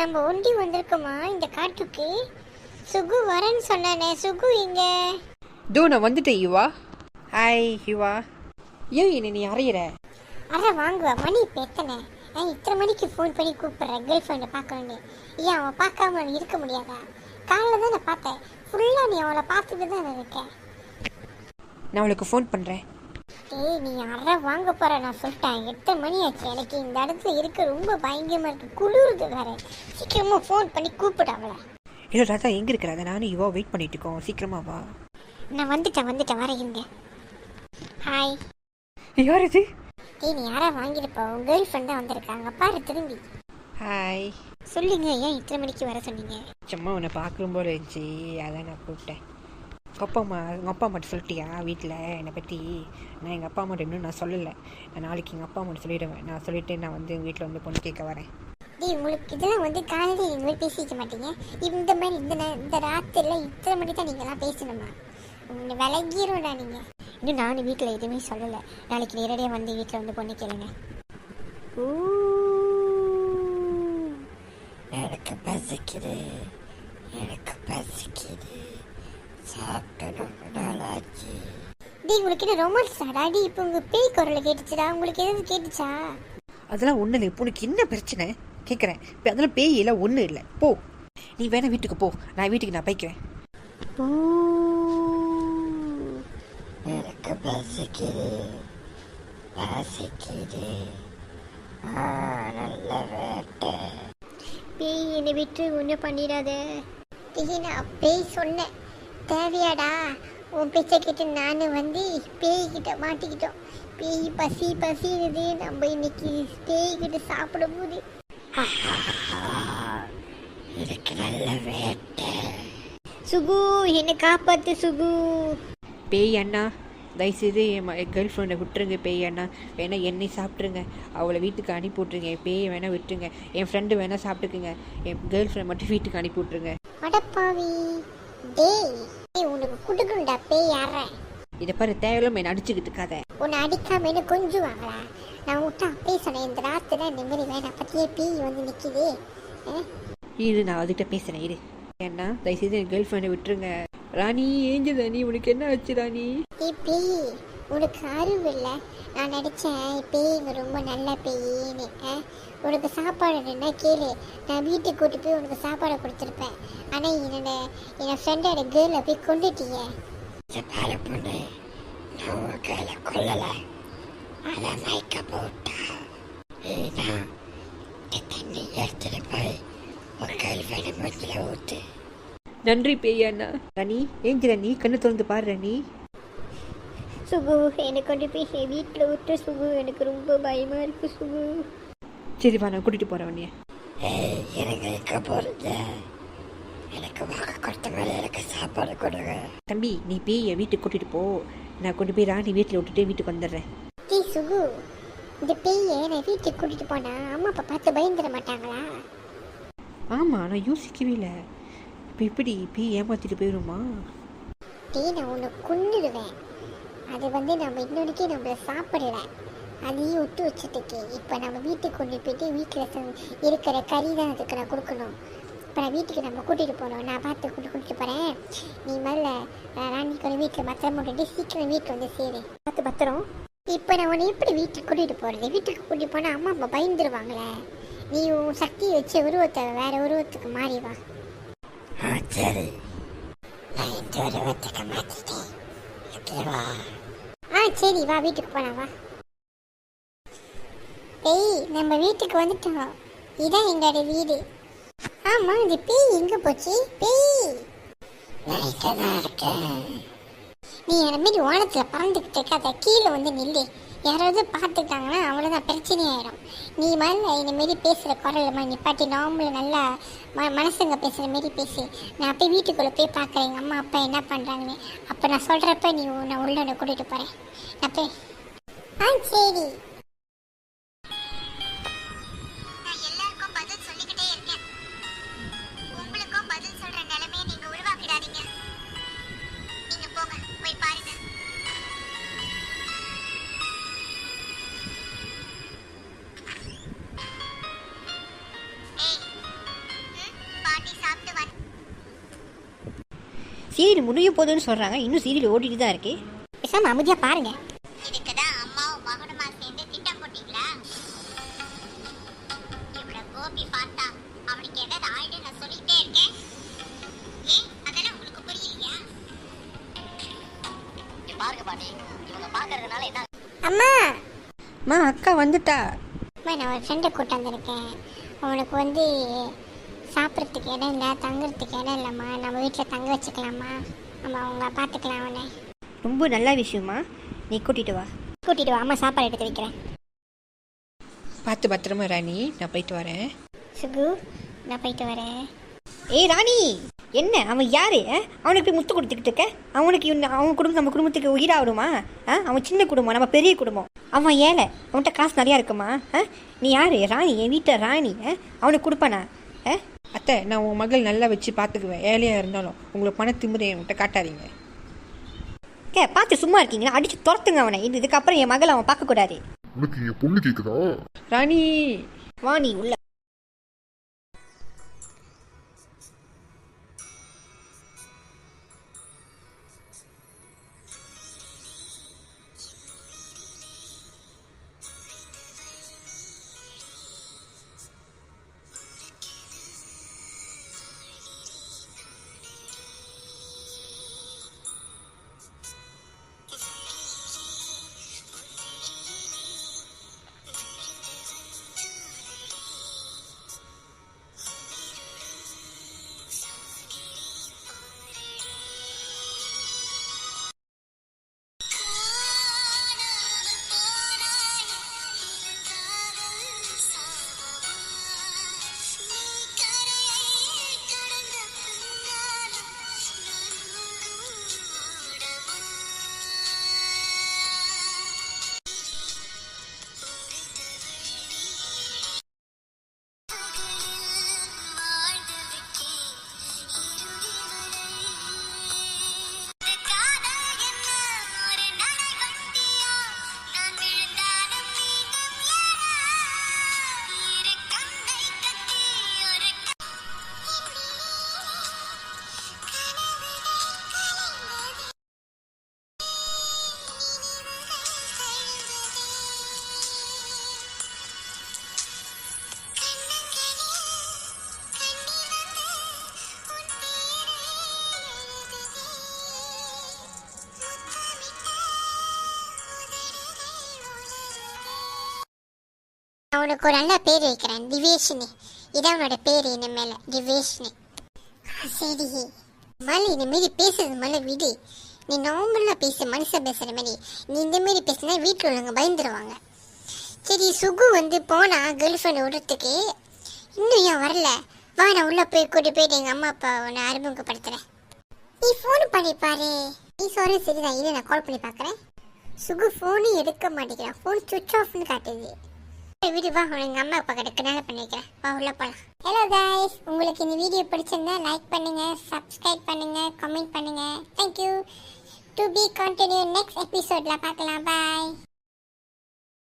நம்ம ஒண்டி வந்திருக்கோமா இந்த காட்டுக்கு? சுகு வரேன்னு சொன்னானே, சுகு இங்க. தோ நான் வந்துட்டேன் யுவா. ஹாய் யுவா. ஏன் என்ன நீ அறையிற? அரை வாங்குவா, மணி இப்போ எத்தனை? இத்தனை மணிக்கு ஃபோன் பண்ணி கூப்பிட்றேன் கேர்ள் ஃப்ரெண்டை பார்க்கணுன்னு. ஏன் அவன் பார்க்காம இருக்க முடியாதா? காலையில் தான் நான் பார்த்தேன், ஃபுல்லாக நீ அவளை பார்த்துட்டு தான் இருக்கேன். நான் அவளுக்கு ஃபோன் பண்ணுறேன். நீ அரை வாங்க போற, நான் சொல்லிட்டேன். 8 மணி ஆச்சு, எனக்கு இந்த இடத்துல இருக்க ரொம்ப பயங்கரமாக இருக்குது, குளிருது வேற. சீக்கிரமாக ஃபோன் பண்ணி கூப்பிடு அவளை. இல்லை ராதா எங்கே இருக்கிற? அதை நானும் யுவா வெயிட் பண்ணிட்டு இருக்கோம், சீக்கிரமா வா. நான் வந்துட்டேன் வரேங்க. ஹாய். யார் இது? நீ யாரா வாங்கிருப்பா? உன் கேர்ள் ஃப்ரெண்ட் தான் வந்திருக்காங்க பாரு, திரும்பி. ஹாய். சொல்லுங்க, ஏன் இத்தனை மணிக்கு வர சொன்னீங்க? சும்மா உன்னை பார்க்கும் போல இருந்துச்சு, அதான் நான் கூப்பிட்டேன். உங்கள் அப்பா அம்மாட்ட சொல்லிட்டியா வீட்டில் என்னை பற்றி? நான் எங்கள் அப்பா அம்மாட்ட இன்னும் நான் சொல்லலை. நான் நாளைக்கு எங்கள் அப்பா அம்மாட்ட சொல்லிவிடுவேன். நான் சொல்லிவிட்டு நான் வந்து வீட்டில் வந்து பொண்ணு கேட்க வரேன். உங்களுக்கு இதெல்லாம் வந்து காலையில் நீங்கள் பேசிக்க மாட்டீங்க. இந்த மாதிரி இந்த ராத்திரியில் இத்தனை மணி தான் நீங்கள்லாம் பேசணுமா? விலகிடும்டா நீங்கள். இன்னும் நானும் வீட்டில் எதுவுமே சொல்லலை. நாளைக்கு நேரடியாக வந்து வீட்டில் வந்து பொண்ணு கேளுங்க. எனக்கு பசிக்குது, சாப்பிட்டு நாளாச்சு. உங்களுக்கு என்ன ரொமான்ஸ் ஆடாடி? இப்போ உங்கள் பேய் குரலை கேட்டுச்சுடா, உங்களுக்கு எதாவது கேட்டுச்சா? அதெல்லாம் ஒன்றும் இல்லை. இப்போ உனக்கு என்ன பிரச்சனை கேட்குறேன். இப்போ அதெல்லாம் பேய் எல்லாம் ஒன்றும் இல்லை. போ, நீ வேணா வீட்டுக்கு போ, நான் வீட்டுக்கு நான் போய்க்கிறேன். எனக்கு பசிக்குது. நல்ல வேட்டை. பேய் என்னை விட்டு ஒன்றும் பண்ணிடாத. நான் பேய் சொன்னேன், தேவையாடா? உன் பேச்சை கேட்டு நானும் வந்து பேய்கிட்ட மாட்டிக்கிட்டோம். பேய் பசிக்குது, நம்ம இன்னைக்கு பேய்கிட்ட சாப்பிடும் போது எனக்கு நல்ல வேட்டை. சுகு, என்னை காப்பாத்து சுகு. பேய் அண்ணா, தயவுசெய்து என் கேர்ள் ஃப்ரெண்டை விட்டுருங்க. பேய் அண்ணா வேணா என்னை சாப்பிட்ருங்க, அவளை வீட்டுக்கு அனுப்பி விட்ருங்க. பேயை வேணா விட்டுருங்க, என் ஃப்ரெண்டு வேணா சாப்பிட்டுக்குங்க. என் கேர்ள் ஃப்ரெண்ட் மட்டும் வீட்டுக்கு அனுப்பி விட்ருங்க. அடப்பாவி டேய், உனக்கு குடுக்குண்டா பேய் யாரேன். இதை பாரு, தேவையில்லாம என்னை அடிச்சுக்கிட்டு இருக்காத. உன்னை அடிக்காம என்ன கொஞ்சம் வாங்களா? நான் விட்டா அப்பே சொன்னேன், இந்த ராத்திரி இந்த மாதிரி வேணாம், பத்தியே பேய் வந்து நிற்கிது. இரு, நான் அதுகிட்ட பேசுகிறேன். இரு ஏன்னா, தயவுசெய்து என் கேர்ள் ஃப்ரெண்டை விட்டுருங்க. ராணி, ஏஞ்சல் ராணி, உனக்கு என்ன ஆச்சு ராணி? பேய், உனக்கு அறிவு இல்லை. நான் நினச்சேன் பேய்ங்க ரொம்ப நல்ல பேயின்னு. உனக்கு சாப்பாடு என்ன கேளு, நான் வீட்டுக்கு கூட்டி போய் உனக்கு சாப்பாடை கொடுத்துருப்பேன். ஆனால் என் ஃப்ரெண்டோட கேர்ளை போய் கொண்டுட்டியே. பொண்ணு, நான் உன் கேர்ளை கொல்லலை, அதை மயக்க போட்டா. தண்ணி எடுத்துட்டு போய் உன் கேர்ள் ஃப்ரெண்டு மூச்சில் ஊற்று. நன்றி பேய் அண்ணா. ராணி, ஏஞ்சல் ராணி, கண்ணு திறந்து பாரு ராணி. சுகு, என்னை கொண்டு போய் என் வீட்டில் விட்டு சுகு, எனக்கு ரொம்ப பயமாக இருக்கு சுகு. சரி வா, நான் கூட்டிகிட்டு போகிறேன் உன்னைய. எனக்கு எங்கே போகிறது? எனக்கு வாங்க கொடுத்த மேலே எனக்கு சாப்பாடு கொடுங்க. தம்பி, நீ பேயை வீட்டுக்கு கூட்டிகிட்டு போ, நான் கொண்டு போய் ராணி வீட்டில் விட்டுட்டு வீட்டுக்கு வந்துடுறேன். சுகு, இந்த பேயை நான் வீட்டுக்கு கூட்டிகிட்டு போனால் அம்மா அப்பா பார்த்து பயந்துட மாட்டாங்களா? ஆமாம், நான் யோசிக்கவே இல்லை. இப்போ எப்படி பேய் ஏமாற்றிட்டு போயிடுமா? நான் உன்னை கொன்னுடுவேன். அது வந்து நம்ம இன்னொன்றைக்கே நம்மளை சாப்பிடலை, அதையும் விட்டு வச்சுட்டுக்கு. இப்போ நம்ம வீட்டுக்கு கொண்டு போயிட்டு வீட்டில் இருக்கிற கறி தான் அதுக்கு நான் கொடுக்கணும். இப்போ நான் வீட்டுக்கு நம்ம கூட்டிகிட்டு போகணும், நான் பார்த்து கூட்டிகிட்டு போகிறேன். நீ முதல்ல ராணிக்கு வீட்டில் பத்திரம் போட்டுட்டு சீக்கிரம் வீட்டில் வந்து சேரு. பார்த்து பத்திரம். இப்போ நான் உன்னை எப்படி வீட்டுக்கு கூட்டிகிட்டு போகிறது? வீட்டுக்கு கூட்டிகிட்டு போனால் அம்மா அப்பா பயந்துருவாங்களே. நீ உன் சக்தியை வச்சு உருவத்தை வேற உருவத்துக்கு மாறி வா. சரி, நான் இந்த உருவத்துக்கு மாற்றிட்டேன். சரி வா, வீட்டுக்கு போனா வா. பேய், நம்ம வீட்டுக்கு வந்துட்டோம். இதான் எங்களோட வீடு. ஆமா, இந்த பேய் எங்க போச்சு? பேய், நான் இங்கதான் இருக்கேன். நீ என்ன மாரி ஓனத்துல பறந்துக்கிட்டு இருக்காத, கீழே வந்து நில்லு. யாராவது பார்த்துக்கிட்டாங்கன்னா அவ்வளோதான், பிரச்சனையாயிடும். நீ முதல்ல இந்த மாரி பேசுகிற குரல் நிப்பாட்டி நார்மலாக நல்லா மனசுங்க பேசுகிற மாரி பேசி. நான் போய் வீட்டுக்குள்ளே போய் பார்க்குறேன் எங்கள் அம்மா அப்பா என்ன பண்ணுறாங்கன்னு. அப்போ நான் சொல்கிறப்ப நீ நான் உள்ள கூட்டிகிட்டு போகிறேன். நான் போய் சரி. நான் எல்லாருக்கும் பதில் சொல்லிக்கிட்டே இருக்கேன், உங்களுக்கும் பதில் சொல்கிற நிலைமையை நீங்கள் உருவாக்கிடாதீங்க. நீங்கள் போங்க, போய் பாருங்க. சீரியல் முடிய போகுதுன்னு சொல்கிறாங்க, இன்னும் சீரியல் ஓடிட்டு தான் இருக்கு. பேசாம அமைதியாக பாருங்க. இதுக்கு தான் அம்மாவும் மகனுமா சேர்ந்து திட்டம் போட்டீங்களா? இவ்வளவு கோபி பார்த்தா அவனுக்கு ஏதாவது ஆயிடு நான் சொல்லிட்டே இருக்கேன். ஏன் அதெல்லாம் உங்களுக்கு புரியலையா? பாருங்க பாட்டி, இவங்க பாக்குறதுனால என்ன? அம்மா அம்மா அக்கா வந்துட்டா. அம்மா நான் ஒரு ஃப்ரெண்டை கூட்டாந்துருக்கேன். அவனுக்கு வந்து சாப்பிட்றதுக்கு இடம் இல்லை, தங்குறதுக்கு இடம் இல்லைம்மா. நம்ம வீட்டில் தங்க வச்சுக்கலாமா? நம்ம அவங்க பார்த்துக்கலாம் அவனை. ரொம்ப நல்ல விஷயமா, நீ கூட்டிகிட்டு வா. கூட்டிகிட்டு வா, அம்மா சாப்பாடு எடுத்து வைக்கிறேன். பார்த்து பத்திரமா ராணி, நான் போயிட்டு வரேன். சுகு நான் போயிட்டு வரேன். ஏய் ராணி, என்ன அவன் யாரு? அவனுக்கு போய் முத்து கொடுத்துக்கிட்டு இருக்க? அவனுக்கு அவன் குடும்பம் நம்ம குடும்பத்துக்கு உயிராகணுமா? அவன் சின்ன குடும்பம், நம்ம பெரிய குடும்பம். அவன் ஏழை, அவன்கிட்ட காசு நிறையா இருக்குமா? நீ யாரு? ராணி, என் வீட்டில் ராணி. அவனுக்கு கொடுப்பானா? அத்தை, நான் உன் மகள் நல்லா வச்சு பார்த்துக்குவேன். ஏழையாக இருந்தாலும் உங்களை பண திமுறை என்கிட்ட காட்டாதீங்க. பார்த்து சும்மா இருக்கீங்களா? அடிச்சு துரத்துங்க அவனை. இதுக்கப்புறம் என் மகள் அவன் பார்க்கக்கூடாது. உனக்கு என் பொண்ணு கேக்குதா? ராணி வா, நீ உள்ள. அவனுக்கு ஒரு நல்ல பேர் வைக்கிறேன், திவேஷினி. இதான் அவனோட பேர் இனிமேல, திவேஷினி. சரி மலை, இந்த மாரி பேசுறது மலை விடு. நீ நார்மலாக பேசு, மனுஷன் பேசுகிற மாதிரி. நீ இந்த மாரி பேசுனா வீட்டில் உள்ளவங்க பயந்துருவாங்க. சரி, சுகு வந்து போனா கேர்ள் ஃப்ரெண்ட் விடுறதுக்கு. இன்னும் ஏன் வரல? வா, நான் உள்ளே போய் கூட்டி போயிட்டு எங்கள் அம்மா அப்பா உன்னை அறிமுகப்படுத்துகிறேன். நீ ஃபோன் பண்ணி பாரு. நீ சொல்கிறது சரிதான், இதை நான் கால் பண்ணி பார்க்குறேன். சுகு ஃபோனு எடுக்க மாட்டேங்கிறான். ஃபோன் சுவிட்ச் ஆஃப்னு காட்டுது. வீடு வா, எங்கள் அம்மா அப்பா கிட்ட நல்லா பண்ணி வைக்கிறேன். வா, உள்ள போகலாம். ஹலோ கைஸ், உங்களுக்கு இந்த வீடியோ பிடிச்சிருந்தா லைக் பண்ணுங்க, சப்ஸ்கிரைப் பண்ணுங்க, கமெண்ட் பண்ணுங்க. Thank you. To be continued next எபிசோட்ல பார்க்கலாம். பாய்.